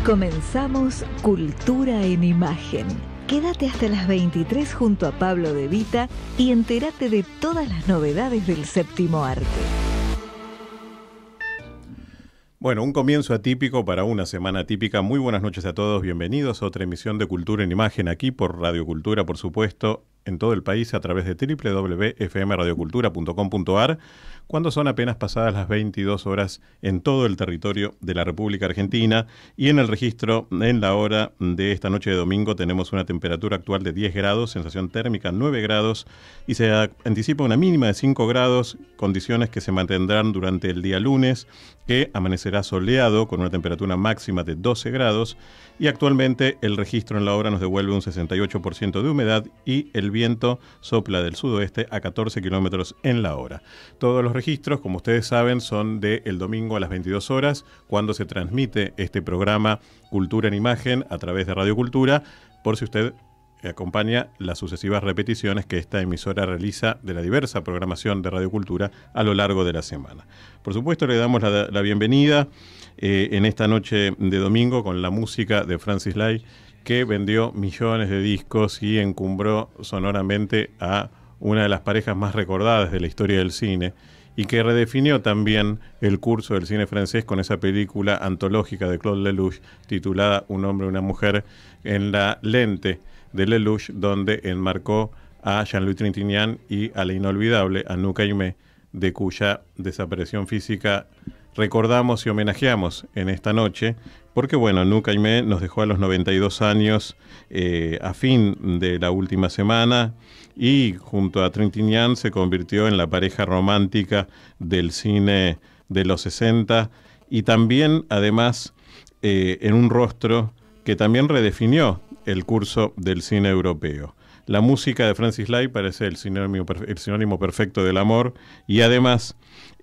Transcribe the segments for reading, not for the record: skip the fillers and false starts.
Comenzamos Cultura en Imagen. Quédate hasta las 23 junto a Pablo De Vita y entérate de todas las novedades del séptimo arte. Bueno, un comienzo atípico para una semana atípica. Muy buenas noches a todos, bienvenidos a otra emisión de Cultura en Imagen aquí por Radio Cultura, por supuesto, en todo el país a través de www.fmradiocultura.com.ar, cuando son apenas pasadas las 22 horas en todo el territorio de la República Argentina. Y en el registro, en la hora de esta noche de domingo, tenemos una temperatura actual de 10 grados, sensación térmica 9 grados, y se anticipa una mínima de 5 grados, condiciones que se mantendrán durante el día lunes, que amanecerá soleado con una temperatura máxima de 12 grados, y actualmente el registro en la hora nos devuelve un 68% de humedad y el viento sopla del sudoeste a 14 kilómetros en la hora. Todos los registros, como ustedes saben, son del domingo a las 22 horas, cuando se transmite este programa Cultura en Imagen a través de Radio Cultura, por si usted acompaña las sucesivas repeticiones que esta emisora realiza de la diversa programación de Radio Cultura a lo largo de la semana. Por supuesto, le damos la bienvenida en esta noche de domingo con la música de Francis Lai, que vendió millones de discos y encumbró sonoramente a una de las parejas más recordadas de la historia del cine, y que redefinió también el curso del cine francés con esa película antológica de Claude Lelouch titulada Un hombre y una mujer, en la lente de Lelouch, donde enmarcó a Jean-Louis Trintignant y a la inolvidable Anouk Aimée, de cuya desaparición física recordamos y homenajeamos en esta noche, porque bueno, Anouk Aimée nos dejó a los 92 años a fin de la última semana, y junto a Trintignant se convirtió en la pareja romántica del cine de los 60, y también además en un rostro que también redefinió el curso del cine europeo. La música de Francis Lai parece el sinónimo perfecto del amor, y además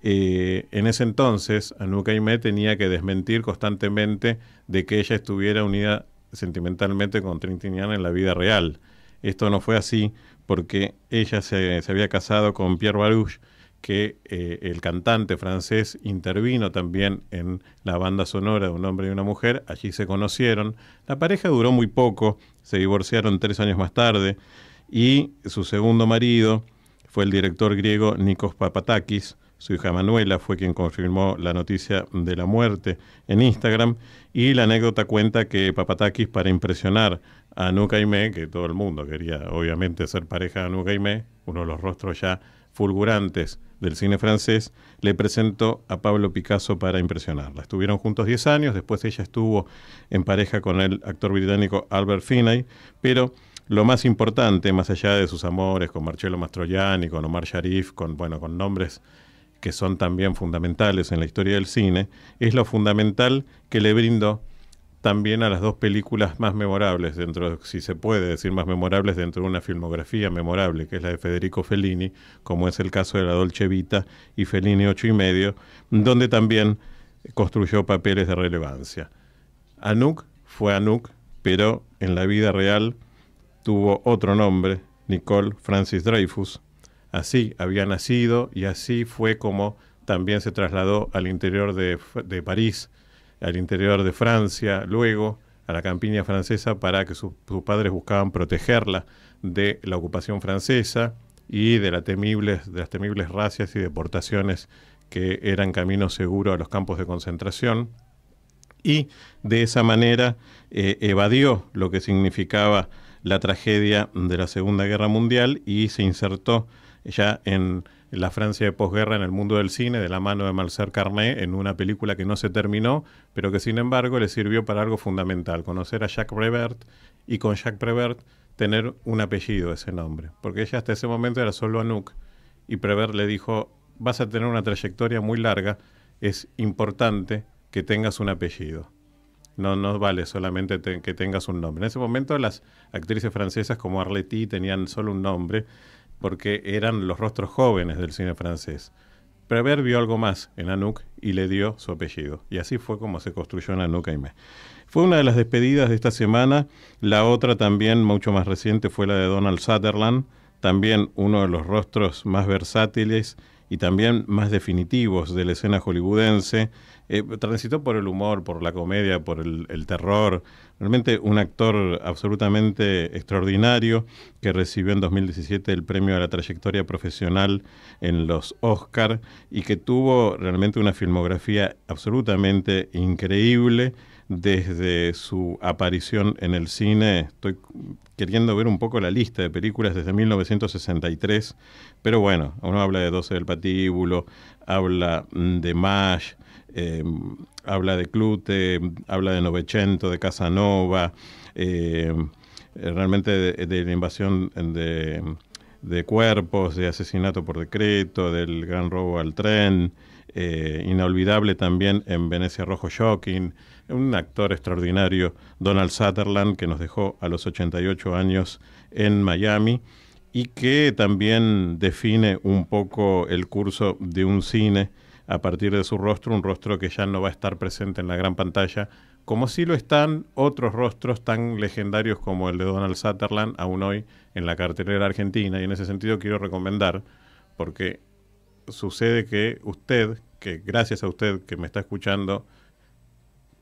en ese entonces Anouk Aimée tenía que desmentir constantemente de que ella estuviera unida sentimentalmente con Trintignant en la vida real. Esto no fue así, porque ella se había casado con Pierre Baruch, que el cantante francés intervino también en la banda sonora de Un hombre y una mujer. Allí se conocieron. La pareja duró muy poco, se divorciaron 3 años más tarde, y su segundo marido fue el director griego Nikos Papadakis. Su hija Manuela fue quien confirmó la noticia de la muerte en Instagram, y la anécdota cuenta que Papadakis, para impresionar a Anouk Aimée, que todo el mundo quería obviamente ser pareja de Anouk Aimée, uno de los rostros ya fulgurantes del cine francés, le presentó a Pablo Picasso para impresionarla. Estuvieron juntos 10 años, después ella estuvo en pareja con el actor británico Albert Finney, pero lo más importante, más allá de sus amores con Marcello Mastroianni, con Omar Sharif, con nombres que son también fundamentales en la historia del cine, es lo fundamental que le brindó también a las dos películas más memorables, si se puede decir más memorables, dentro de una filmografía memorable, que es la de Federico Fellini, como es el caso de La Dolce Vita y Fellini 8 y medio, donde también construyó papeles de relevancia. Anouk fue Anouk, pero en la vida real tuvo otro nombre, Nicole Francis Dreyfus. Así había nacido, y así fue como también se trasladó al interior de París, al interior de Francia, luego a la campiña francesa, para que sus padres buscaban protegerla de la ocupación francesa y de las temibles racias y deportaciones que eran camino seguro a los campos de concentración, y de esa manera evadió lo que significaba la tragedia de la Segunda Guerra Mundial y se insertó ya en la Francia de posguerra en el mundo del cine, de la mano de Marcel Carné, en una película que no se terminó, pero que sin embargo le sirvió para algo fundamental: conocer a Jacques Prévert, y con Jacques Prévert tener un apellido, ese nombre, porque ella hasta ese momento era solo Anouk, y Prévert le dijo: vas a tener una trayectoria muy larga, es importante que tengas un apellido. No vale solamente que tengas un nombre. En ese momento las actrices francesas como Arletty tenían solo un nombre, porque eran los rostros jóvenes del cine francés. Prévert vio algo más en Anouk y le dio su apellido. Y así fue como se construyó en Anouk Aimée. Fue una de las despedidas de esta semana. La otra también, mucho más reciente, fue la de Donald Sutherland, también uno de los rostros más versátiles y también más definitivos de la escena hollywoodense, transitó por el humor, por la comedia, por el terror. Realmente un actor absolutamente extraordinario que recibió en 2017 el premio a la trayectoria profesional en los Oscar y que tuvo realmente una filmografía absolutamente increíble desde su aparición en el cine. Estoy queriendo ver un poco la lista de películas desde 1963, pero bueno, uno habla de 12 del Patíbulo, habla de MASH, habla de Clute, habla de Novecento, de Casanova, realmente de la invasión de cuerpos, de asesinato por decreto, del gran robo al tren, inolvidable también en Venecia Rojo Shocking, un actor extraordinario, Donald Sutherland, que nos dejó a los 88 años en Miami y que también define un poco el curso de un cine a partir de su rostro, un rostro que ya no va a estar presente en la gran pantalla, como sí lo están otros rostros tan legendarios como el de Donald Sutherland, aún hoy en la cartelera argentina. Y en ese sentido quiero recomendar, porque sucede que usted, que gracias a usted que me está escuchando,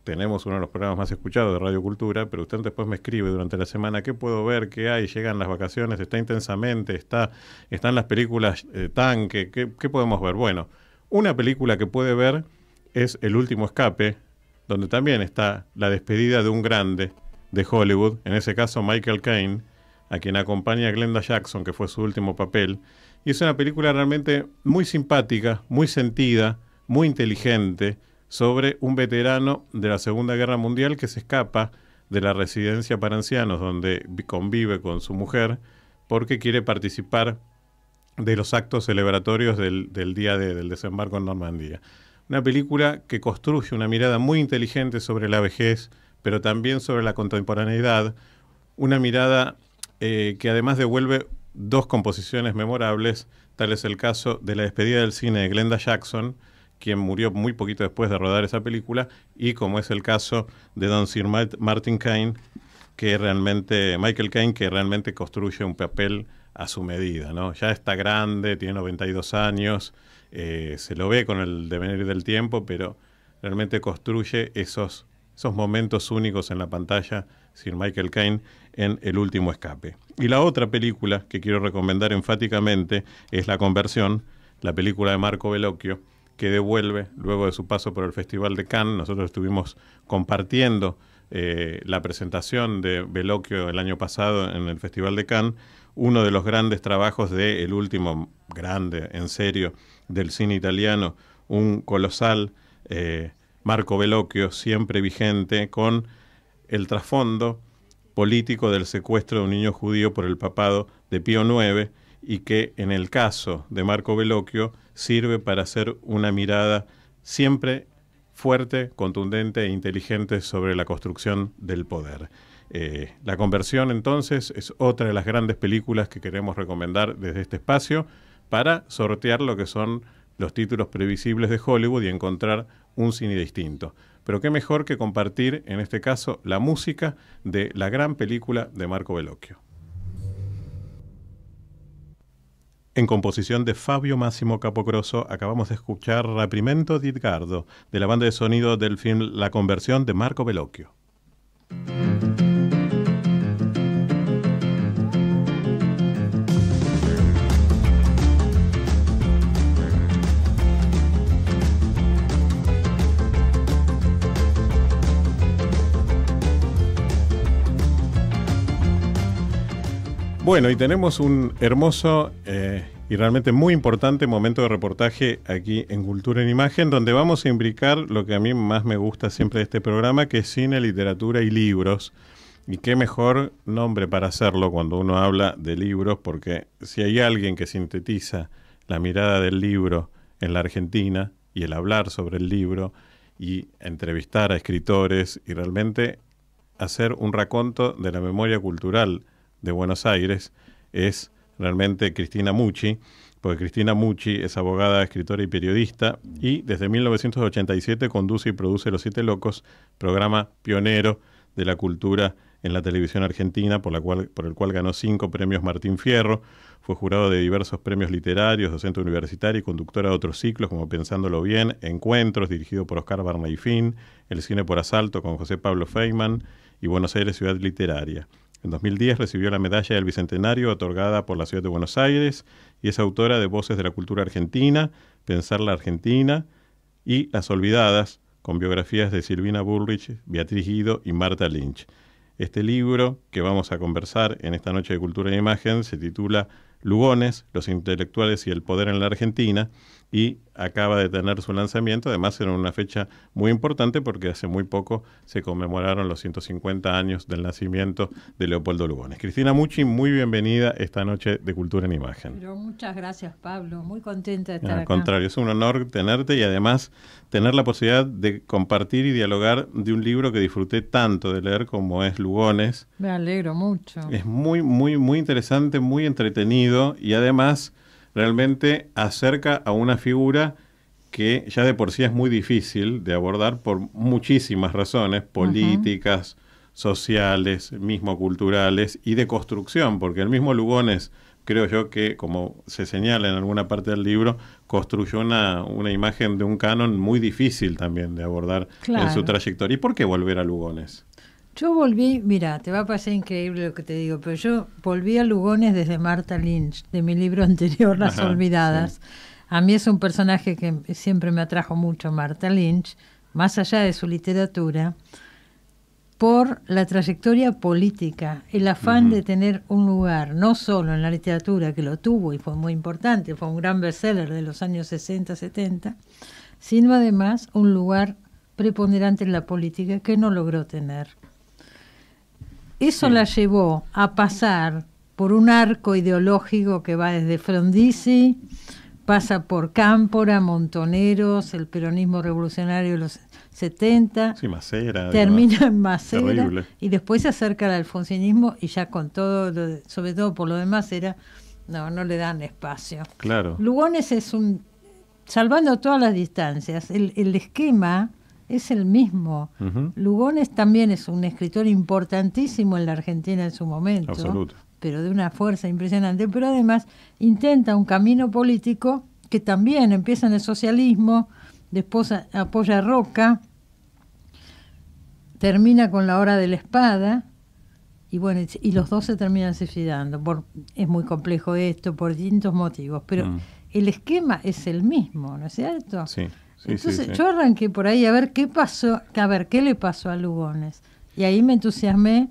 tenemos uno de los programas más escuchados de Radio Cultura, pero usted después me escribe durante la semana qué puedo ver, qué hay, llegan las vacaciones, está Intensamente, están las películas Tanque, ¿qué podemos ver? Bueno, una película que puede ver es El Último Escape, donde también está la despedida de un grande de Hollywood, en ese caso Michael Caine, a quien acompaña a Glenda Jackson, que fue su último papel. Y es una película realmente muy simpática, muy sentida, muy inteligente, sobre un veterano de la Segunda Guerra Mundial que se escapa de la residencia para ancianos donde convive con su mujer porque quiere participar de los actos celebratorios del día del desembarco en Normandía. Una película que construye una mirada muy inteligente sobre la vejez, pero también sobre la contemporaneidad, una mirada que además devuelve dos composiciones memorables, tal es el caso de la despedida del cine de Glenda Jackson, quien murió muy poquito después de rodar esa película, y como es el caso de Don Sir Martin Caine, Michael Caine, que realmente construye un papel a su medida, ¿no? Ya está grande, tiene 92 años, se lo ve con el devenir del tiempo, pero realmente construye esos momentos únicos en la pantalla, Sir Michael Caine, en El Último Escape. Y la otra película que quiero recomendar enfáticamente es La Conversión, la película de Marco Bellocchio, que devuelve, luego de su paso por el Festival de Cannes. Nosotros estuvimos compartiendo la presentación de Bellocchio el año pasado en el Festival de Cannes, uno de los grandes trabajos el último grande, en serio, del cine italiano, un colosal Marco Bellocchio, siempre vigente, con el trasfondo político del secuestro de un niño judío por el papado de Pío IX, y que en el caso de Marco Bellocchio sirve para hacer una mirada siempre fuerte, contundente e inteligente sobre la construcción del poder. La Conversión, entonces, es otra de las grandes películas que queremos recomendar desde este espacio para sortear lo que son los títulos previsibles de Hollywood y encontrar un cine distinto. Pero qué mejor que compartir, en este caso, la música de la gran película de Marco Bellocchio. En composición de Fabio Massimo Capocrosso, acabamos de escuchar Rapimento di Edgardo, de la banda de sonido del film La Conversión de Marco Bellocchio. Bueno, y tenemos un hermoso y realmente muy importante momento de reportaje aquí en Cultura en Imagen, donde vamos a imbricar lo que a mí más me gusta siempre de este programa, que es cine, literatura y libros. Y qué mejor nombre para hacerlo cuando uno habla de libros, porque si hay alguien que sintetiza la mirada del libro en la Argentina y el hablar sobre el libro y entrevistar a escritores y realmente hacer un raconto de la memoria cultural de Buenos Aires, es realmente Cristina Mucci, porque Cristina Mucci es abogada, escritora y periodista, y desde 1987 conduce y produce Los Siete Locos, programa pionero de la cultura en la televisión argentina, por el cual ganó 5 premios Martín Fierro. Fue jurado de diversos premios literarios, docente universitario y conductora de otros ciclos como Pensándolo Bien, Encuentros, dirigido por Oscar Bernayfín, El cine por asalto con José Pablo Feynman y Buenos Aires Ciudad Literaria. En 2010 recibió la medalla del Bicentenario otorgada por la Ciudad de Buenos Aires y es autora de Voces de la Cultura Argentina, Pensar la Argentina y Las Olvidadas, con biografías de Silvina Bullrich, Beatriz Guido y Marta Lynch. Este libro que vamos a conversar en esta noche de Cultura e Imagen se titula Lugones, los intelectuales y el poder en la Argentina, y acaba de tener su lanzamiento, además en una fecha muy importante porque hace muy poco se conmemoraron los 150 años del nacimiento de Leopoldo Lugones. Cristina Mucci, muy bienvenida esta noche de Cultura en Imagen. Pero muchas gracias, Pablo, muy contenta de estar Al acá. contrario, es un honor tenerte y además tener la posibilidad de compartir y dialogar de un libro que disfruté tanto de leer como es Lugones. Me alegro mucho. Es muy, muy, muy interesante, muy entretenido y además realmente acerca a una figura que ya de por sí es muy difícil de abordar por muchísimas razones políticas, sociales, mismo culturales y de construcción, porque el mismo Lugones, creo yo que, como se señala en alguna parte del libro, construyó una imagen de un canon muy difícil también de abordar en su trayectoria. ¿Y por qué volver a Lugones? Yo volví, mira, te va a parecer increíble lo que te digo, pero yo volví a Lugones desde Marta Lynch, de mi libro anterior, Las Olvidadas. Sí. A mí es un personaje que siempre me atrajo mucho, Marta Lynch, más allá de su literatura, por la trayectoria política, el afán de tener un lugar, no solo en la literatura, que lo tuvo y fue muy importante, fue un gran bestseller de los años 60, 70, sino además un lugar preponderante en la política que no logró tener. Eso la llevó a pasar por un arco ideológico que va desde Frondizi, pasa por Cámpora, Montoneros, el peronismo revolucionario de los 70, sí, Macera, termina en Macera terrible. Y después se acerca al alfonsinismo y ya con todo, sobre todo por lo de Macera, no le dan espacio. Claro. Lugones es salvando todas las distancias, el esquema es el mismo. Lugones también es un escritor importantísimo en la Argentina en su momento. Absoluto. Pero de una fuerza impresionante, pero además intenta un camino político que también empieza en el socialismo, después apoya a Roca, termina con La Hora de la Espada, y bueno, y los dos se terminan suicidando. Es muy complejo esto, por distintos motivos, pero el esquema es el mismo, ¿no es cierto? Sí. Entonces yo arranqué por ahí a ver qué pasó, qué le pasó a Lugones. Y ahí me entusiasmé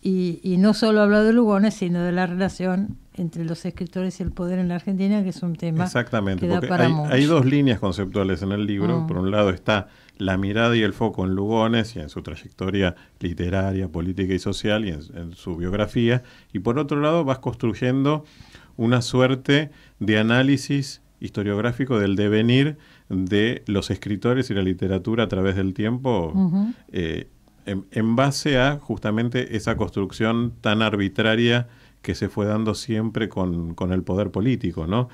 y no solo hablo de Lugones, sino de la relación entre los escritores y el poder en la Argentina, que es un tema exactamente, que da porque para mucho. Hay dos líneas conceptuales en el libro. Por un lado está la mirada y el foco en Lugones y en su trayectoria literaria, política y social y en su biografía. Y por otro lado vas construyendo una suerte de análisis historiográfico del devenir de los escritores y la literatura a través del tiempo, en base a justamente esa construcción tan arbitraria que se fue dando siempre con el poder político, ¿no?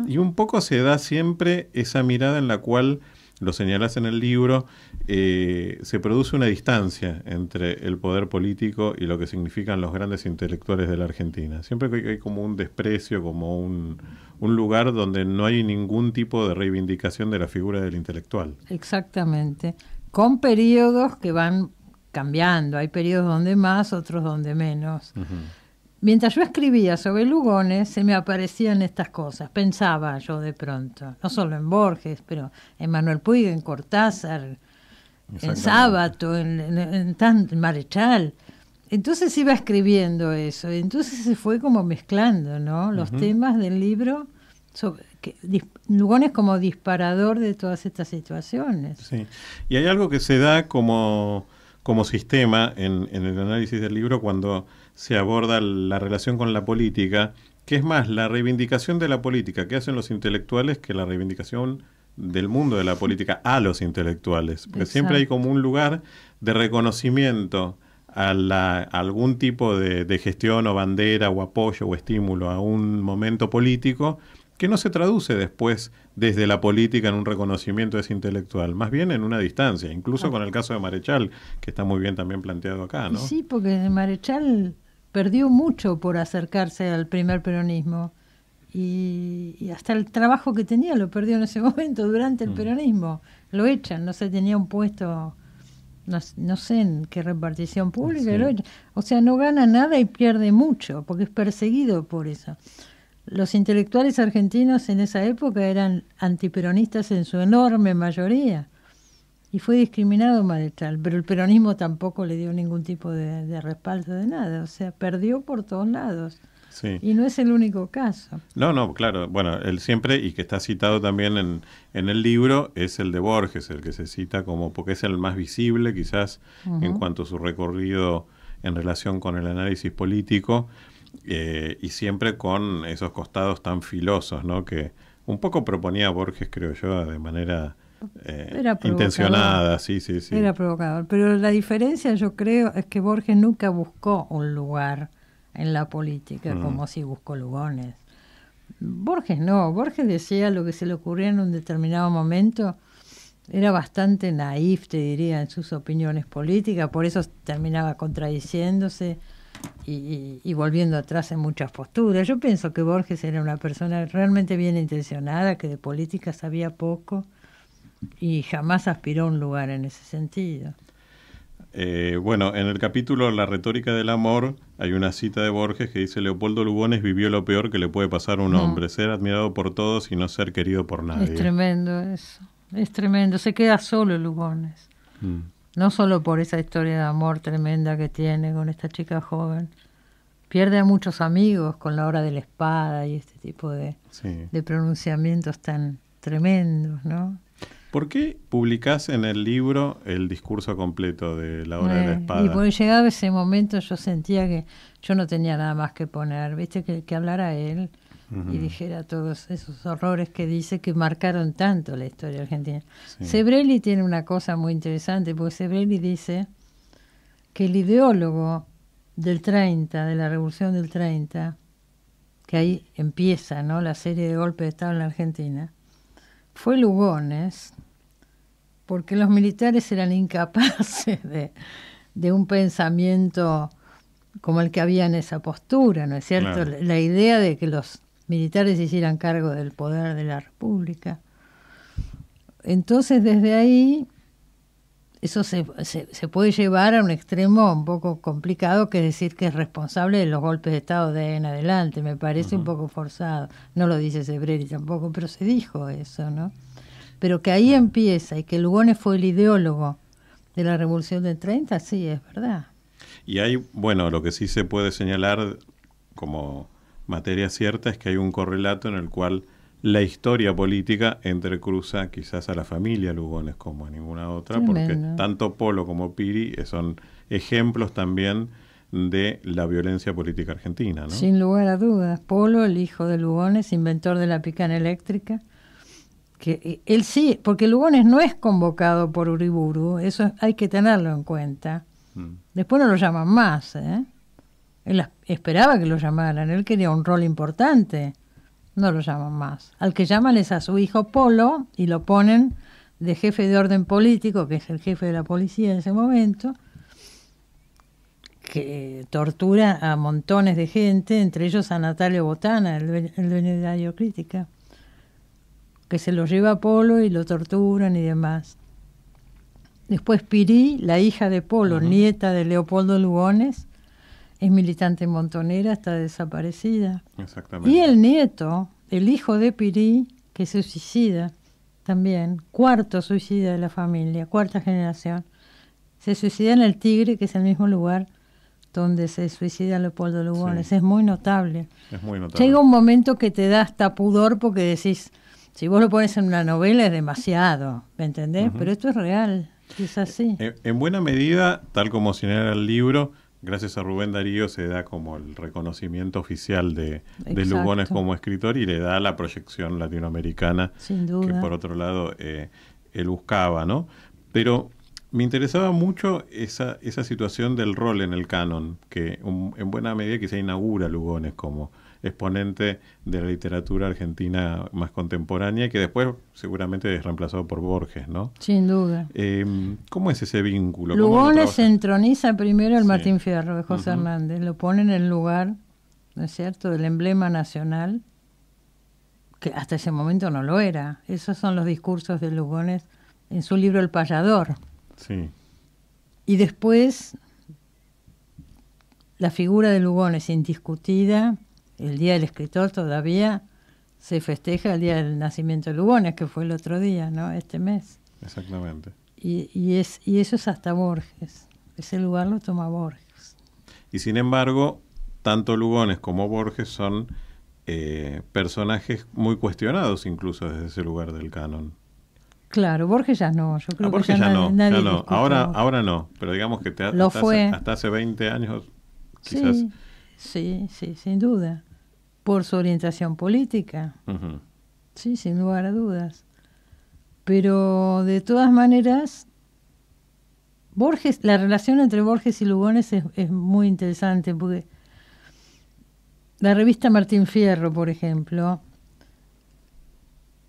Y un poco se da siempre esa mirada en la cual, lo señalás en el libro, se produce una distancia entre el poder político y lo que significan los grandes intelectuales de la Argentina. Siempre hay como un desprecio, como un lugar donde no hay ningún tipo de reivindicación de la figura del intelectual. Exactamente, con periodos que van cambiando. Hay periodos donde más, otros donde menos. Mientras yo escribía sobre Lugones, se me aparecían estas cosas. Pensaba yo de pronto, no solo en Borges, pero en Manuel Puig, en Cortázar, en Sábato, en Marechal. Entonces iba escribiendo eso, y entonces se fue como mezclando, ¿no? Los temas del libro, Lugones como disparador de todas estas situaciones. Sí, y hay algo que se da como sistema en el análisis del libro cuando se aborda la relación con la política, que es más la reivindicación de la política que hacen los intelectuales que la reivindicación del mundo de la política a los intelectuales. Porque siempre hay como un lugar de reconocimiento a algún tipo de gestión o bandera o apoyo o estímulo a un momento político que no se traduce después desde la política en un reconocimiento de ese intelectual, más bien en una distancia, incluso con el caso de Marechal, que está muy bien también planteado acá, ¿no? Sí, porque Marechal perdió mucho por acercarse al primer peronismo y hasta el trabajo que tenía lo perdió en ese momento, durante el peronismo. Lo echan, no sé, tenía un puesto, no sé en qué repartición pública, Sí. lo echan. O sea, no gana nada y pierde mucho, porque es perseguido por eso. Los intelectuales argentinos en esa época eran antiperonistas en su enorme mayoría. Y fue discriminado Marechal, pero el peronismo tampoco le dio ningún tipo de respaldo de nada. O sea, perdió por todos lados. Sí. Y no es el único caso. No, claro. Bueno, él siempre, y que está citado también en el libro, es el de Borges, el que se cita como, porque es el más visible quizás en cuanto a su recorrido en relación con el análisis político, y siempre con esos costados tan filosos, ¿no? Que un poco proponía Borges, creo yo, de manera intencionada, sí. Era provocador. Pero la diferencia, yo creo, es que Borges nunca buscó un lugar en la política, como si buscó Lugones. Borges no, Borges decía lo que se le ocurría en un determinado momento, era bastante naif, te diría, en sus opiniones políticas, por eso terminaba contradiciéndose y volviendo atrás en muchas posturas. Yo pienso que Borges era una persona realmente bien intencionada, que de política sabía poco y jamás aspiró a un lugar en ese sentido. Bueno, en el capítulo La retórica del amor hay una cita de Borges que dice: Leopoldo Lugones vivió lo peor que le puede pasar a un hombre, ser admirado por todos y no ser querido por nadie. Es tremendo eso, es tremendo, se queda solo Lugones. No solo por esa historia de amor tremenda que tiene con esta chica joven, pierde a muchos amigos con la hora de la espada y este tipo de pronunciamientos tan tremendos, ¿no? ¿Por qué publicás en el libro el discurso completo de La hora de la espada? Y porque llegado ese momento yo sentía que yo no tenía nada más que poner, viste, que hablara él y dijera todos esos horrores que dice que marcaron tanto la historia argentina. Sí. Sebrelli tiene una cosa muy interesante, porque Sebrelli dice que el ideólogo del 30, de la Revolución del 30, que ahí empieza, ¿no?, la serie de golpes de Estado en la Argentina, fue Lugones, porque los militares eran incapaces de un pensamiento como el que había en esa postura, ¿no es cierto? Claro. La idea de que los militares hicieran cargo del poder de la República. Entonces, desde ahí, eso se puede llevar a un extremo un poco complicado, que es decir que es responsable de los golpes de Estado de ahí en adelante. Me parece un poco forzado. No lo dice Sebrelli tampoco, pero se dijo eso, ¿no? Pero que ahí empieza, y que Lugones fue el ideólogo de la Revolución del 30, sí, es verdad. Y hay, bueno, lo que sí se puede señalar como materia cierta es que hay un correlato en el cual la historia política entrecruza quizás a la familia Lugones como a ninguna otra, porque tanto Polo como Piri son ejemplos también de la violencia política argentina, ¿no? Sin lugar a dudas. Polo, el hijo de Lugones, inventor de la picana eléctrica, que él sí, porque Lugones no es convocado por Uriburu, eso hay que tenerlo en cuenta. Después no lo llaman más, ¿eh? Él esperaba que lo llamaran, él quería un rol importante, no lo llaman más. Al que llaman es a su hijo Polo y lo ponen de jefe de orden político, que es el jefe de la policía en ese momento, que tortura a montones de gente, entre ellos a Natalio Botana, el dueño de la Diocrítica, que se lo lleva a Polo y lo torturan y demás. Después Pirí, la hija de Polo, nieta de Leopoldo Lugones, es militante montonera, está desaparecida. Exactamente. Y el nieto, el hijo de Pirí, que se suicida también, cuarto suicida de la familia, cuarta generación, se suicida en el Tigre, que es el mismo lugar donde se suicida Leopoldo Lugones. Sí. Es muy notable. Es muy notable. Llega un momento que te da hasta pudor porque decís, si vos lo pones en una novela es demasiado, ¿me entendés? Pero esto es real, es así. En buena medida, tal como señala el libro, gracias a Rubén Darío se da como el reconocimiento oficial de Lugones como escritor y le da la proyección latinoamericana. Sin duda. Que por otro lado él buscaba, ¿no? Pero Me interesaba mucho esa situación del rol en el canon, que en buena medida quizá inaugura Lugones como exponente de la literatura argentina más contemporánea, y que después seguramente es reemplazado por Borges, ¿no? Sin duda. ¿Cómo es ese vínculo? Lugones se entroniza primero el Sí. Martín Fierro de José Hernández, lo pone en el lugar, ¿no es cierto?, del emblema nacional, que hasta ese momento no lo era. Esos son los discursos de Lugones en su libro El Payador. Sí. Y después la figura de Lugones indiscutida, el Día del Escritor todavía se festeja el día del nacimiento de Lugones, que fue el otro día, ¿no? Este mes. Exactamente. Y eso es hasta Borges. Ese lugar lo toma Borges. Y sin embargo, tanto Lugones como Borges son personajes muy cuestionados incluso desde ese lugar del canon. Claro, Borges ya no. Yo creo Borges que ya nadie no. discute. Ahora no, pero digamos que hasta hace 20 años quizás. Sí, sin duda. Por su orientación política. Uh-huh. Sí, sin lugar a dudas. Pero de todas maneras, la relación entre Borges y Lugones es muy interesante, porque la revista Martín Fierro, por ejemplo,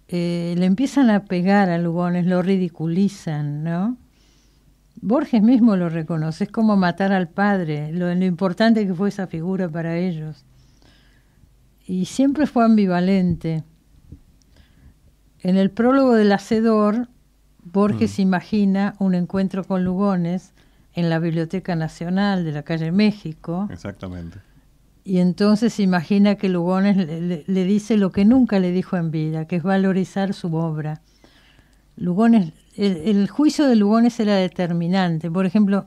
le empiezan a pegar a Lugones, lo ridiculizan, ¿no? Borges mismo lo reconoce, es como matar al padre, lo importante que fue esa figura para ellos. Y siempre fue ambivalente. En el prólogo del Hacedor, Borges imagina un encuentro con Lugones en la Biblioteca Nacional de la calle México. Exactamente. Y entonces imagina que Lugones le dice lo que nunca le dijo en vida, que es valorizar su obra. Lugones, el juicio de Lugones era determinante. Por ejemplo,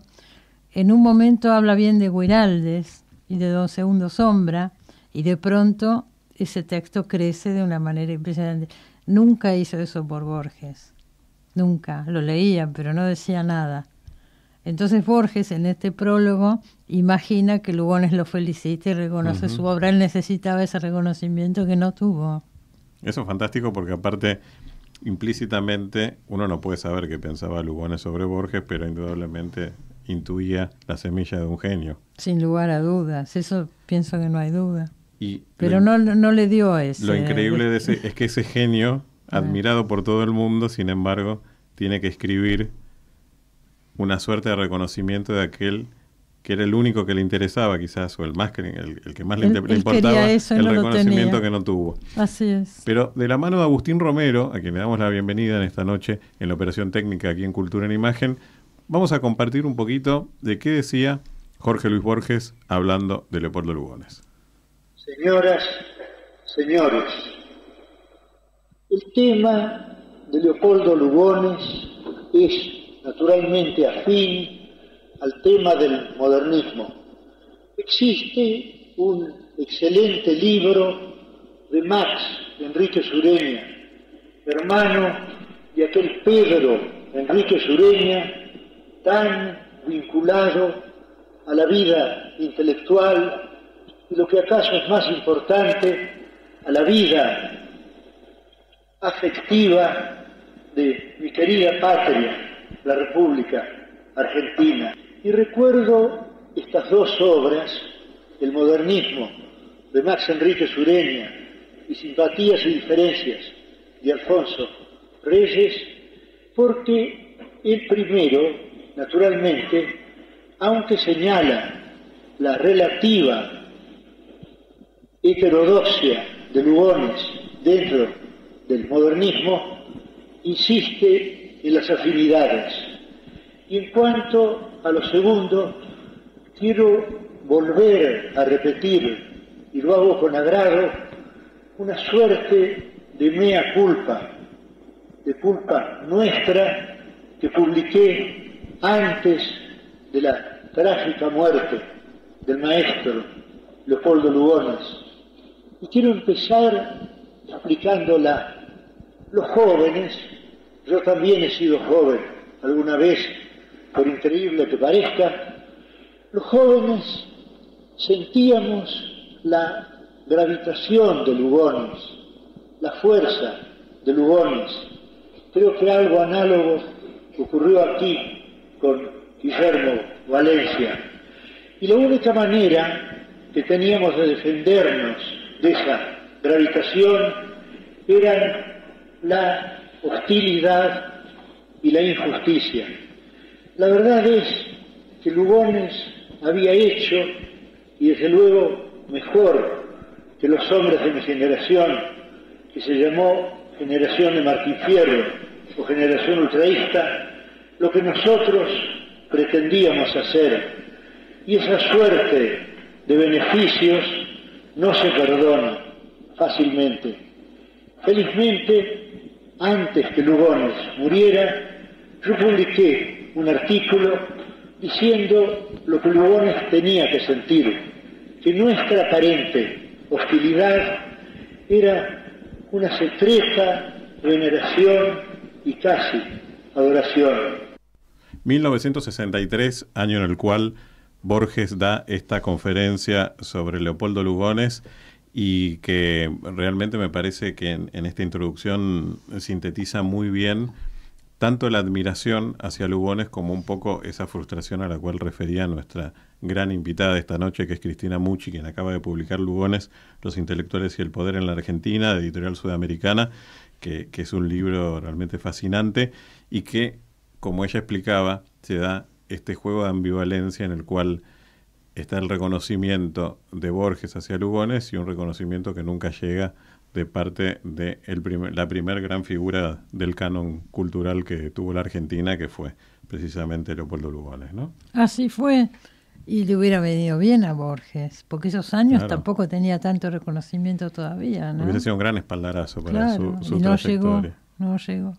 en un momento habla bien de Guiraldes y de Don Segundo Sombra, y de pronto ese texto crece de una manera impresionante. Nunca hizo eso por Borges. Nunca. Lo leía, pero no decía nada. Entonces Borges, en este prólogo, imagina que Lugones lo felicita y reconoce su obra. Él necesitaba ese reconocimiento que no tuvo. Eso es fantástico porque aparte, implícitamente, uno no puede saber qué pensaba Lugones sobre Borges, pero indudablemente intuía la semilla de un genio. Sin lugar a dudas. Eso pienso que no hay duda. Pero no le dio ese... Lo increíble es que ese genio, admirado por todo el mundo, sin embargo, tiene que escribir una suerte de reconocimiento de aquel que era el único que le interesaba, quizás, o el que más le importaba, el reconocimiento que no tuvo. Así es. Pero de la mano de Agustín Romero, a quien le damos la bienvenida en esta noche en la operación técnica aquí en Cultura en Imagen, vamos a compartir un poquito de qué decía Jorge Luis Borges hablando de Leopoldo Lugones. Señoras, señores, el tema de Leopoldo Lugones es naturalmente afín al tema del modernismo. Existe un excelente libro de Max Enrique Sureña, hermano de aquel Pedro Enrique Sureña, tan vinculado a la vida intelectual y lo que acaso es más importante, a la vida afectiva de mi querida patria, la República Argentina. Y recuerdo estas dos obras, El modernismo de Max Enrique Sureña y Simpatías y diferencias de Alfonso Reyes, porque el primero, naturalmente, aunque señala la relativa heterodoxia de Lugones dentro del modernismo, insiste en las afinidades. Y en cuanto a lo segundo, quiero volver a repetir, y lo hago con agrado, una suerte de mea culpa, de culpa nuestra, que publiqué antes de la trágica muerte del maestro Leopoldo Lugones. Y quiero empezar explicándola. Los jóvenes, yo también he sido joven alguna vez, por increíble que parezca, los jóvenes sentíamos la gravitación de Lugones, la fuerza de Lugones. Creo que algo análogo ocurrió aquí con Guillermo Valencia. Y la única manera que teníamos de defendernos de esa gravitación eran la hostilidad y la injusticia. La verdad es que Lugones había hecho, y desde luego mejor que los hombres de mi generación, que se llamó generación de Martín Fierro o generación ultraísta, lo que nosotros pretendíamos hacer. Y esa suerte de beneficios no se perdona fácilmente. Felizmente, antes que Lugones muriera, yo publiqué un artículo diciendo lo que Lugones tenía que sentir, que nuestra aparente hostilidad era una secreta veneración y casi adoración. 1963, año en el cual Borges da esta conferencia sobre Leopoldo Lugones, y que realmente me parece que en esta introducción sintetiza muy bien tanto la admiración hacia Lugones como un poco esa frustración a la cual refería nuestra gran invitada de esta noche, que es Cristina Mucci, quien acaba de publicar Lugones, Los intelectuales y el poder en la Argentina, de Editorial Sudamericana, que es un libro realmente fascinante y que, como ella explicaba, se da este juego de ambivalencia en el cual está el reconocimiento de Borges hacia Lugones y un reconocimiento que nunca llega de parte de la primer gran figura del canon cultural que tuvo la Argentina, que fue precisamente Leopoldo Lugones, ¿no? Así fue, y le hubiera venido bien a Borges, porque esos años Claro. tampoco tenía tanto reconocimiento todavía, ¿no? Hubiese sido un gran espaldarazo para Claro, su y no trayectoria. no llegó.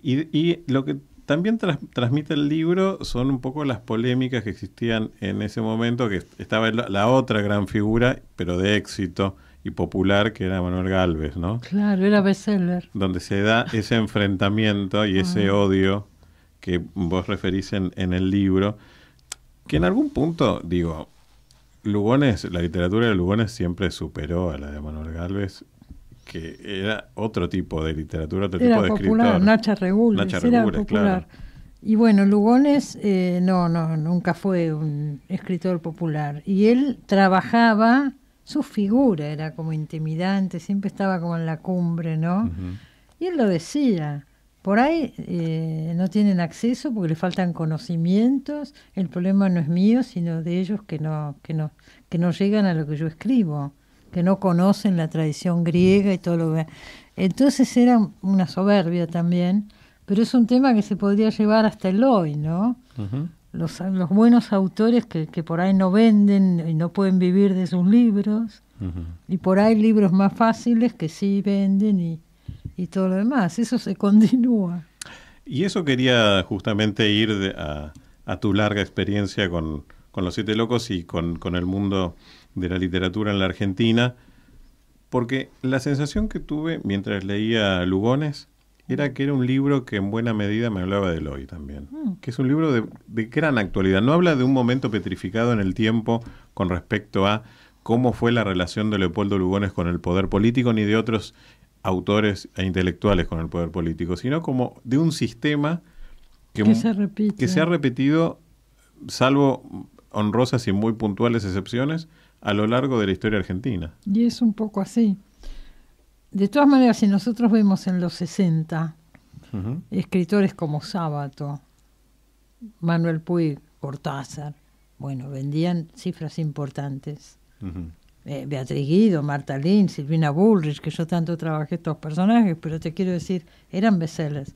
Y lo que también transmite el libro son un poco las polémicas que existían en ese momento, que estaba la otra gran figura, pero de éxito y popular, que era Manuel Gálvez, ¿no? Claro, era bestseller. Donde se da ese enfrentamiento y ese odio que vos referís en el libro, que en algún punto, digo, Lugones, la literatura de Lugones siempre superó a la de Manuel Gálvez, que era otro tipo de literatura, otro Era tipo de popular, escritor. Nacha Regules, era Regules, popular. claro. Y bueno, Lugones nunca fue un escritor popular. Y él trabajaba, su figura era como intimidante, siempre estaba como en la cumbre, ¿no? Ujú. Y él lo decía, por ahí no tienen acceso porque le faltan conocimientos, el problema no es mío, sino de ellos que no llegan a lo que yo escribo, que no conocen la tradición griega y todo lo que... Entonces era una soberbia también, pero es un tema que se podría llevar hasta el hoy, ¿no? Ujú. Los buenos autores que por ahí no venden y no pueden vivir de sus libros, Ujú. y por ahí libros más fáciles que sí venden y todo lo demás, eso se continúa. Y eso quería justamente ir a tu larga experiencia con Los Siete Locos y con el mundo de la literatura en la Argentina, porque la sensación que tuve mientras leía Lugones era que era un libro que en buena medida me hablaba del hoy también, que es un libro de gran actualidad. No habla de un momento petrificado en el tiempo con respecto a cómo fue la relación de Leopoldo Lugones con el poder político, ni de otros autores e intelectuales con el poder político, sino como de un sistema Que se repite. que se ha repetido, salvo honrosas y muy puntuales excepciones, a lo largo de la historia argentina. Y es un poco así. De todas maneras, si nosotros vemos en los 60 Ujú. escritores como Sábato, Manuel Puig, Cortázar, bueno, vendían cifras importantes. Ujú. Beatriz Guido, Marta Lynch, Silvina Bullrich, que yo tanto trabajé estos personajes, pero te quiero decir, eran bestsellers.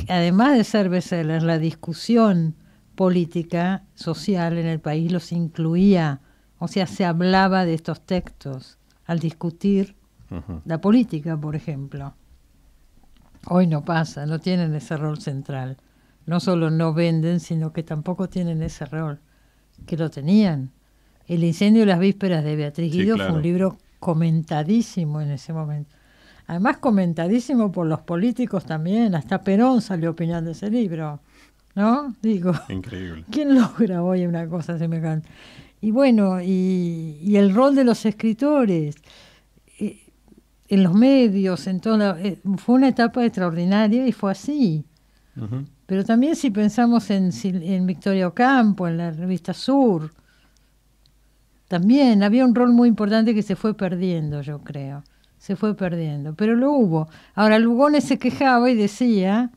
Además de ser bestsellers, la discusión política, social en el país los incluía, o sea, se hablaba de estos textos al discutir Ujú. la política, por ejemplo. Hoy no pasa, no tienen ese rol central. No solo no venden, sino que tampoco tienen ese rol, que lo tenían. El incendio de las vísperas de Beatriz Sí, Guido claro. fue un libro comentadísimo en ese momento. Además comentadísimo por los políticos también, hasta Perón salió opinando de ese libro, ¿no? Digo, Increíble. ¿quién logra hoy una cosa semejante? Y bueno, y el rol de los escritores en los medios, fue una etapa extraordinaria y fue así. Ujú. Pero también si pensamos en Victoria Ocampo, en la revista Sur, también había un rol muy importante que se fue perdiendo, yo creo. Se fue perdiendo, pero lo hubo. Ahora, Lugones se quejaba y decía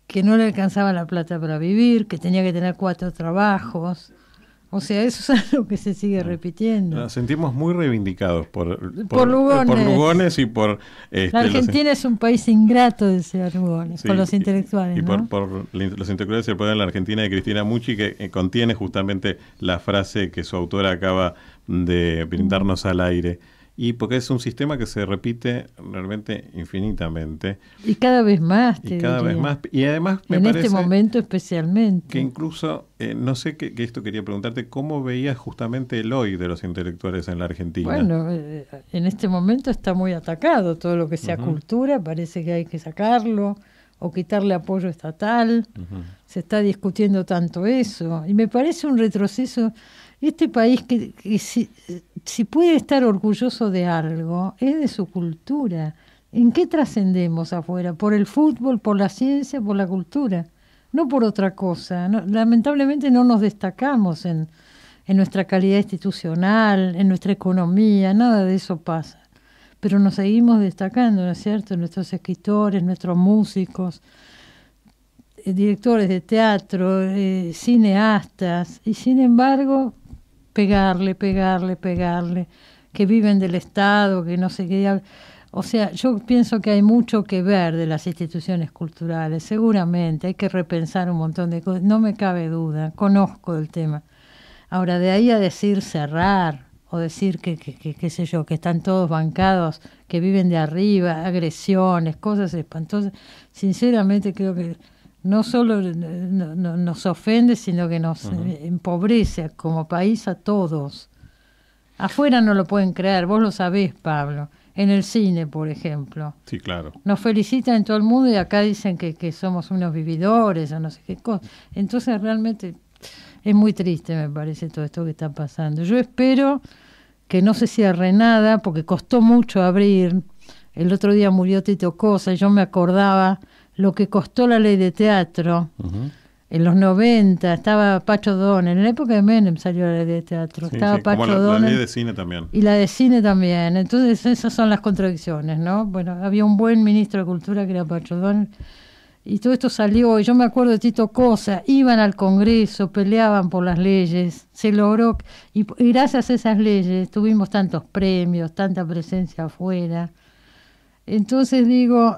que no le alcanzaba la plata para vivir, que tenía que tener 4 trabajos. O sea, eso es algo que se sigue repitiendo. Nos sentimos muy reivindicados por Lugones. Y por... la Argentina es un país ingrato, decía Lugones, por los intelectuales. Y ¿no? por los intelectuales y el poder en la Argentina de Cristina Mucci, que contiene justamente la frase que su autora acaba de brindarnos al aire. Y porque es un sistema que se repite realmente infinitamente. Y cada vez más, Y cada vez más. Y además me en parece este momento especialmente. Que incluso, no sé que esto quería preguntarte, ¿cómo veías justamente el hoy de los intelectuales en la Argentina? Bueno, en este momento está muy atacado todo lo que sea cultura, parece que hay que sacarlo o quitarle apoyo estatal. Se está discutiendo tanto eso. Y me parece un retroceso. Este país que si puede estar orgulloso de algo, es de su cultura. ¿En qué trascendemos afuera? ¿Por el fútbol, por la ciencia, por la cultura? No por otra cosa. No, lamentablemente no nos destacamos en nuestra calidad institucional, en nuestra economía, nada de eso pasa. Pero nos seguimos destacando, ¿no es cierto? Nuestros escritores, nuestros músicos, directores de teatro, cineastas, y sin embargo pegarle, que viven del Estado, que no sé qué. O sea, yo pienso que hay mucho que ver de las instituciones culturales, seguramente, hay que repensar un montón de cosas, no me cabe duda, conozco el tema. Ahora, de ahí a decir cerrar, o decir que qué sé yo, que están todos bancados, que viven de arriba, agresiones, cosas espantosas, sinceramente creo que no solo nos ofende, sino que nos empobrece como país a todos. Afuera no lo pueden creer, vos lo sabés, Pablo. En el cine, por ejemplo. Sí, claro. Nos felicitan en todo el mundo y acá dicen que somos unos vividores o no sé qué cosa. Entonces realmente es muy triste, me parece, todo esto que está pasando. Yo espero que no se cierre nada, porque costó mucho abrir. El otro día murió Tito Cosa y yo me acordaba lo que costó la ley de teatro. En los 90 estaba Pacho Donel, en la época de Menem salió la ley de teatro. Sí, estaba Pacho como Donel. La ley de cine también. Y la de cine también. Entonces esas son las contradicciones, ¿no? Bueno, había un buen ministro de Cultura que era Pacho Donel. Y todo esto salió, y yo me acuerdo de Tito Cosa, iban al Congreso, peleaban por las leyes, se logró, y gracias a esas leyes tuvimos tantos premios, tanta presencia afuera. Entonces digo,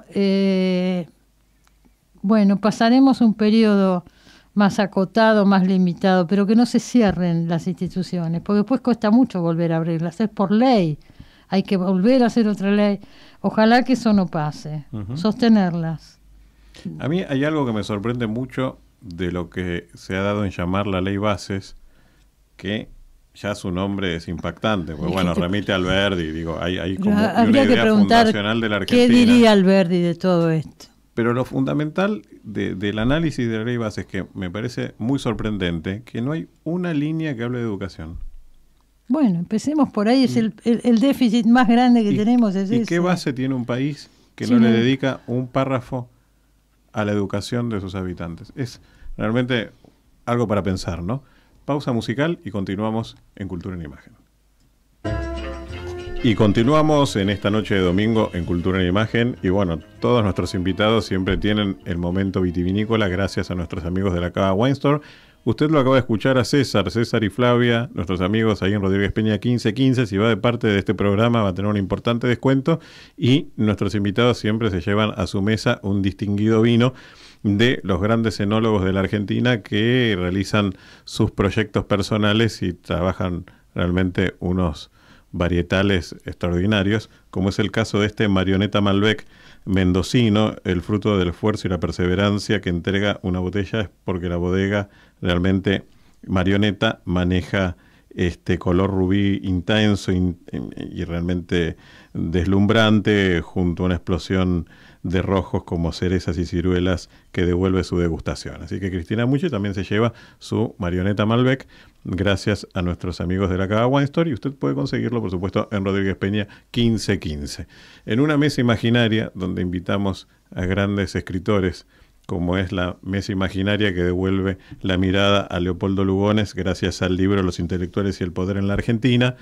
bueno, pasaremos un periodo más acotado, más limitado, pero que no se cierren las instituciones, porque después cuesta mucho volver a abrirlas, es por ley, hay que volver a hacer otra ley. Ojalá que eso no pase, sostenerlas. A mí hay algo que me sorprende mucho de lo que se ha dado en llamar la ley Bases, que ya su nombre es impactante, porque bueno, remite a Alberdi, digo, hay como una idea fundacional de la Argentina. ¿Qué diría Alberdi de todo esto? Pero lo fundamental del análisis de la ley Bases, que me parece muy sorprendente, que no hay una línea que hable de educación. Bueno, empecemos por ahí, es el déficit más grande que tenemos. ¿Y qué base tiene un país que no le dedica un párrafo a la educación de sus habitantes? Es realmente algo para pensar, ¿no? Pausa musical y continuamos en Cultura en Imagen. Y continuamos en esta noche de domingo en Cultura en Imagen. Y bueno, todos nuestros invitados siempre tienen el momento vitivinícola gracias a nuestros amigos de la Cava Wine Store. Usted lo acaba de escuchar a César y Flavia, nuestros amigos ahí en Rodríguez Peña 1515. Si va de parte de este programa va a tener un importante descuento. Y nuestros invitados siempre se llevan a su mesa un distinguido vino de los grandes enólogos de la Argentina que realizan sus proyectos personales y trabajan realmente unos varietales extraordinarios, como es el caso de este Marioneta Malbec mendocino, el fruto del esfuerzo y la perseverancia que entrega una botella, es porque la bodega realmente, Marioneta, maneja este color rubí intenso y realmente deslumbrante, junto a una explosión de rojos como cerezas y ciruelas que devuelve su degustación. Así que Cristina Mucci también se lleva su Marioneta Malbec gracias a nuestros amigos de la Cava Wine Store, y usted puede conseguirlo, por supuesto, en Rodríguez Peña 1515. En una mesa imaginaria donde invitamos a grandes escritores como es la mesa imaginaria que devuelve la mirada a Leopoldo Lugones gracias al libro Los intelectuales y el poder en la Argentina,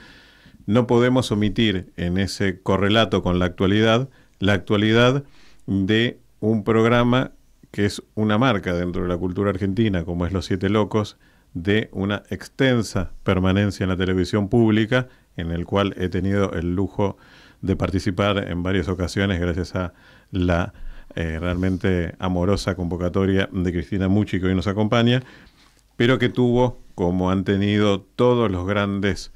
no podemos omitir en ese correlato con la actualidad de un programa que es una marca dentro de la cultura argentina, como es Los Siete Locos, de una extensa permanencia en la televisión pública, en el cual he tenido el lujo de participar en varias ocasiones gracias a la realmente amorosa convocatoria de Cristina Mucci, que hoy nos acompaña, pero que tuvo, como han tenido todos los grandes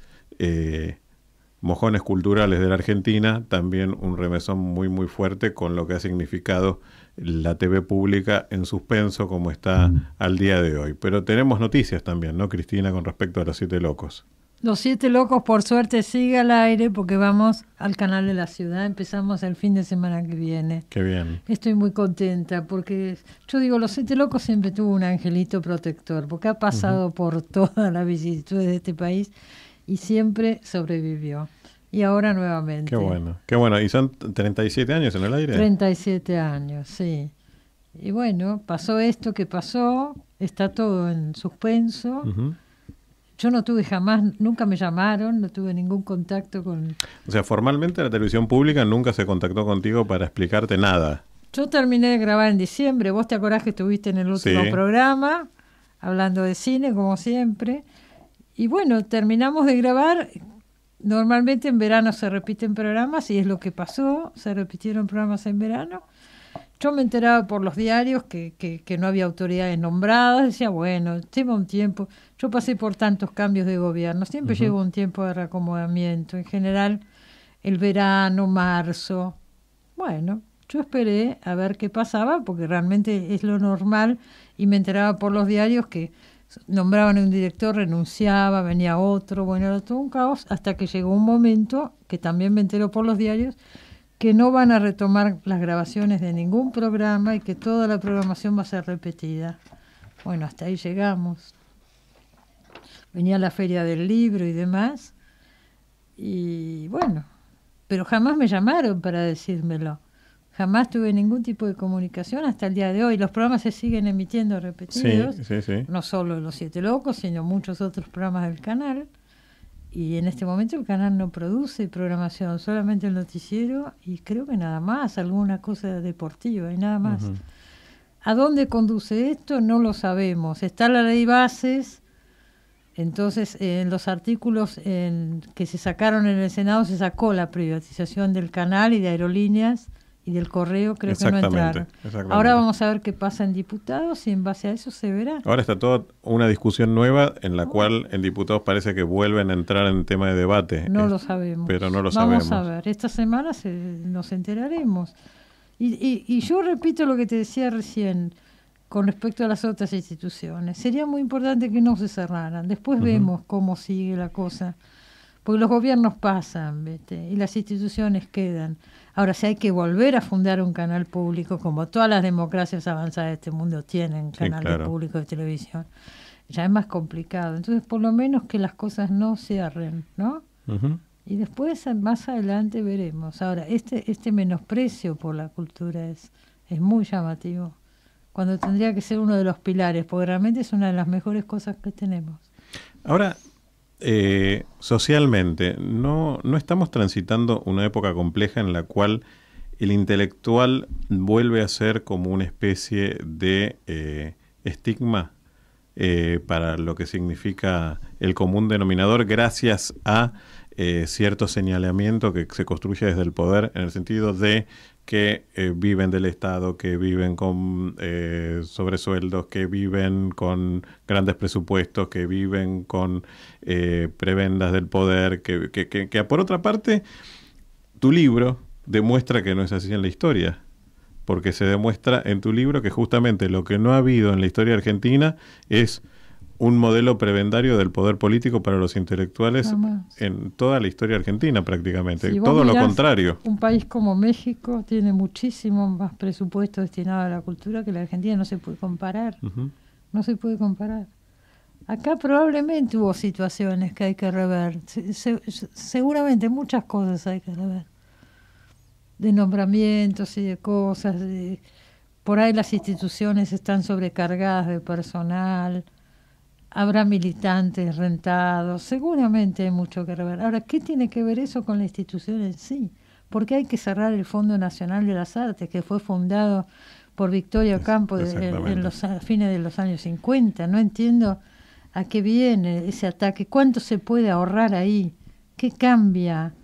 mojones culturales de la Argentina, también un remesón muy muy fuerte con lo que ha significado la TV pública en suspenso como está al día de hoy. Pero tenemos noticias también, ¿no, Cristina, con respecto a Los Siete Locos? Los Siete Locos, por suerte, sigue al aire porque vamos al canal de la ciudad. Empezamos el fin de semana que viene. Qué bien. Estoy muy contenta porque yo digo, Los Siete Locos siempre tuvo un angelito protector porque ha pasado por todas las vicisitudes de este país y siempre sobrevivió. Y ahora nuevamente. Qué bueno, qué bueno. ¿Y son 37 años en el aire? 37 años, sí. Y bueno, pasó esto que pasó, está todo en suspenso. Uh-huh. Yo no tuve jamás, nunca me llamaron, no tuve ningún contacto con... O sea, formalmente la televisión pública nunca se contactó contigo para explicarte nada. Yo terminé de grabar en diciembre, vos te acordás que estuviste en el último programa, hablando de cine, como siempre. Y bueno, terminamos de grabar. Normalmente en verano se repiten programas y es lo que pasó, se repitieron programas en verano. Yo me enteraba por los diarios que no había autoridades nombradas, decía, bueno, lleva un tiempo. Yo pasé por tantos cambios de gobierno, siempre lleva un tiempo de reacomodamiento. En general, el verano, marzo. Bueno, yo esperé a ver qué pasaba, porque realmente es lo normal, y me enteraba por los diarios que nombraban a un director, renunciaba, venía otro, bueno, era todo un caos, hasta que llegó un momento, que también me enteró por los diarios, que no van a retomar las grabaciones de ningún programa y que toda la programación va a ser repetida. Bueno, hasta ahí llegamos. Venía la Feria del Libro y demás, y bueno, pero jamás me llamaron para decírmelo. Jamás tuve ningún tipo de comunicación hasta el día de hoy. Los programas se siguen emitiendo repetidos, sí. No solo Los Siete Locos, sino muchos otros programas del canal. Y en este momento el canal no produce programación, solamente el noticiero y creo que nada más, alguna cosa deportiva y nada más. Uh-huh. ¿A dónde conduce esto? No lo sabemos. Está la ley bases, entonces en los artículos que se sacaron en el Senado se sacó la privatización del canal y de aerolíneas y del correo, creo que no entraron. Ahora vamos a ver qué pasa en diputados y en base a eso se verá. Ahora está toda una discusión nueva en la cual en diputados parece que vuelven a entrar en tema de debate. No lo sabemos. Pero no lo sabemos. Vamos a ver, esta semana nos enteraremos. Y yo repito lo que te decía recién con respecto a las otras instituciones. Sería muy importante que no se cerraran. Después vemos cómo sigue la cosa. Porque los gobiernos pasan, ¿viste? Y las instituciones quedan. Ahora, si hay que volver a fundar un canal público, como todas las democracias avanzadas de este mundo tienen canales públicos de televisión, ya es más complicado. Entonces, por lo menos que las cosas no cierren, ¿no? Uh-huh. Y después, más adelante, veremos. Ahora, este menosprecio por la cultura es muy llamativo, cuando tendría que ser uno de los pilares, porque realmente es una de las mejores cosas que tenemos. Ahora, socialmente, ¿no estamos transitando una época compleja en la cual el intelectual vuelve a ser como una especie de estigma para lo que significa el común denominador gracias a cierto señalamiento que se construye desde el poder, en el sentido de que viven del Estado, que viven con sobresueldos, que viven con grandes presupuestos, que viven con prebendas del poder, que por otra parte tu libro demuestra que no es así en la historia, porque se demuestra en tu libro que justamente lo que no ha habido en la historia argentina es un modelo prebendario del poder político para los intelectuales en toda la historia argentina prácticamente. Si todo lo contrario. Un país como México tiene muchísimo más presupuesto destinado a la cultura que la Argentina. No se puede comparar. Uh-huh. No se puede comparar. Acá probablemente hubo situaciones que hay que rever. Seguramente muchas cosas hay que rever. De nombramientos y de cosas. por ahí las instituciones están sobrecargadas de personal, habrá militantes rentados, seguramente hay mucho que ver. Ahora, ¿qué tiene que ver eso con la institución en sí? Porque hay que cerrar el Fondo Nacional de las Artes, que fue fundado por Victoria Ocampo en los fines de los años 50. No entiendo a qué viene ese ataque. ¿Cuánto se puede ahorrar ahí? ¿Qué cambia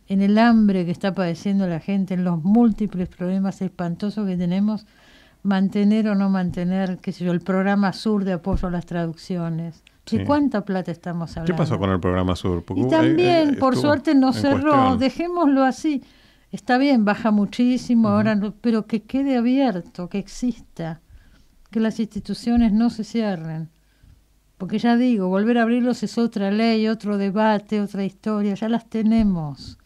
en el hambre que está padeciendo la gente, en los múltiples problemas espantosos que tenemos? Mantener o no mantener, qué sé yo, el programa Sur de apoyo a las traducciones. ¿De Sí. cuánta plata estamos hablando? ¿Qué pasó con el programa Sur? Porque Y también, por suerte, no en cerró. cuestión. Dejémoslo así. Está bien, baja muchísimo, ahora no, pero que quede abierto, que exista, que las instituciones no se cierren. Porque ya digo, volver a abrirlos es otra ley, otro debate, otra historia, ya las tenemos.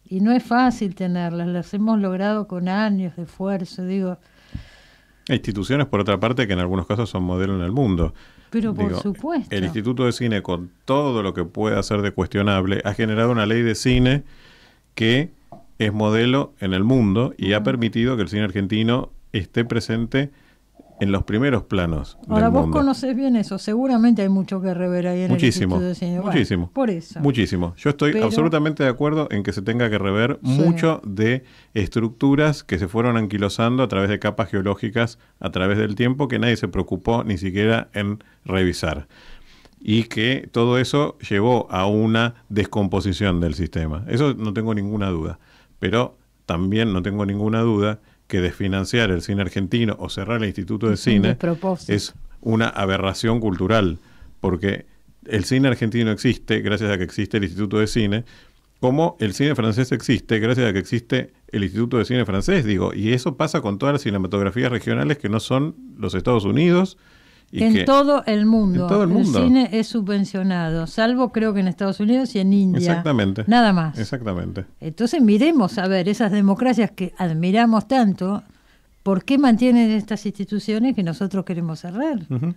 Y no es fácil tenerlas, las hemos logrado con años de esfuerzo, digo. Hay instituciones, por otra parte, que en algunos casos son modelo en el mundo. Pero por supuesto. El Instituto de Cine, con todo lo que puede hacer de cuestionable, ha generado una ley de cine que es modelo en el mundo y ha permitido que el cine argentino esté presente en los primeros planos Ahora del vos mundo. conocés bien eso, seguramente hay mucho que rever ahí en Muchísimo, el Instituto de Cine. Bueno, muchísimo. por eso. Muchísimo. Yo estoy Pero- absolutamente de acuerdo en que se tenga que rever mucho de estructuras que se fueron anquilosando a través de capas geológicas a través del tiempo que nadie se preocupó ni siquiera en revisar. Y que todo eso llevó a una descomposición del sistema. Eso no tengo ninguna duda. Pero también no tengo ninguna duda que desfinanciar el cine argentino o cerrar el Instituto de Es un Cine despropósito. es una aberración cultural, porque el cine argentino existe gracias a que existe el Instituto de Cine, como el cine francés existe gracias a que existe el Instituto de Cine francés, digo, y eso pasa con todas las cinematografías regionales que no son los Estados Unidos. Y En que, todo el mundo. en todo el mundo. cine es subvencionado, salvo creo que en Estados Unidos y en India. Exactamente. Nada más. Exactamente. Entonces miremos a ver esas democracias que admiramos tanto, ¿por qué mantienen estas instituciones que nosotros queremos cerrar? Ujú. ¿Nos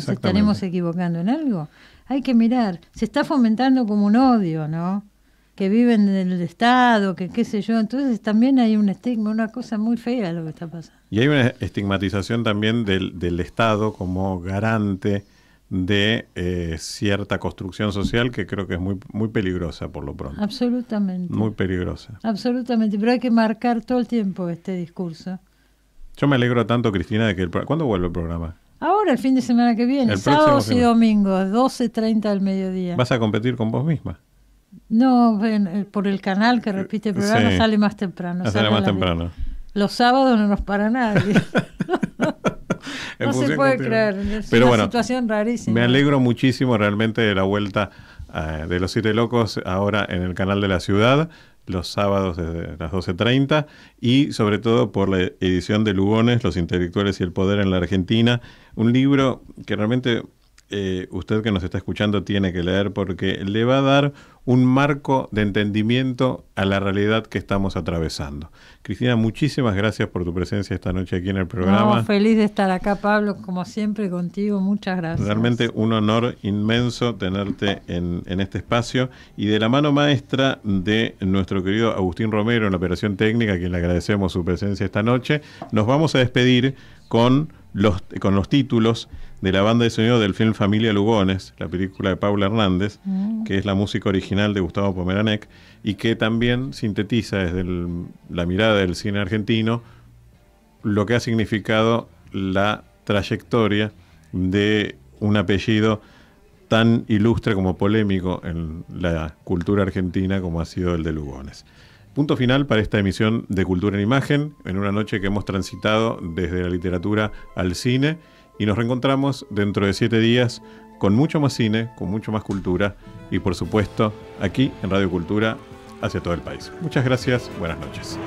Exactamente. estaremos equivocando en algo? Hay que mirar. Se está fomentando como un odio, ¿no? Que viven del Estado, que qué sé yo. Entonces también hay un estigma, una cosa muy fea lo que está pasando. Y hay una estigmatización también del Estado como garante de cierta construcción social que creo que es muy, muy peligrosa por lo pronto. Absolutamente. Muy peligrosa. Absolutamente. Pero hay que marcar todo el tiempo este discurso. Yo me alegro tanto, Cristina, de que ¿cuándo vuelve el programa? Ahora, el fin de semana que viene, El próximo sábados y fin. domingos, 12:30 del mediodía. ¿Vas a competir con vos misma? No, por el canal que repite el programa Sí. sale más temprano. Sale sale a más las temprano. 10. Los sábados no nos para nadie. En No se función puede contigo. creer. Es Pero una bueno, situación rarísima. me alegro muchísimo realmente de la vuelta de Los Siete Locos ahora en el canal de la ciudad, los sábados desde las 12:30 y sobre todo por la edición de Lugones, Los Intelectuales y el Poder en la Argentina, un libro que realmente usted que nos está escuchando tiene que leer porque le va a dar un marco de entendimiento a la realidad que estamos atravesando. Cristina, muchísimas gracias por tu presencia esta noche aquí en el programa. No, feliz de estar acá, Pablo, como siempre contigo. Muchas gracias. Realmente un honor inmenso tenerte en este espacio y de la mano maestra de nuestro querido Agustín Romero en la operación técnica, a quien le agradecemos su presencia esta noche. Nos vamos a despedir con los títulos de la banda de sonido del film Familia Lugones, la película de Paula Hernández, que es la música original de Gustavo Pomeranec y que también sintetiza desde la mirada del cine argentino lo que ha significado la trayectoria de un apellido tan ilustre como polémico en la cultura argentina como ha sido el de Lugones. Punto final para esta emisión de Cultura en Imagen, en una noche que hemos transitado desde la literatura al cine y nos reencontramos dentro de 7 días con mucho más cine, con mucho más cultura y por supuesto aquí en Radio Cultura hacia todo el país. Muchas gracias, buenas noches.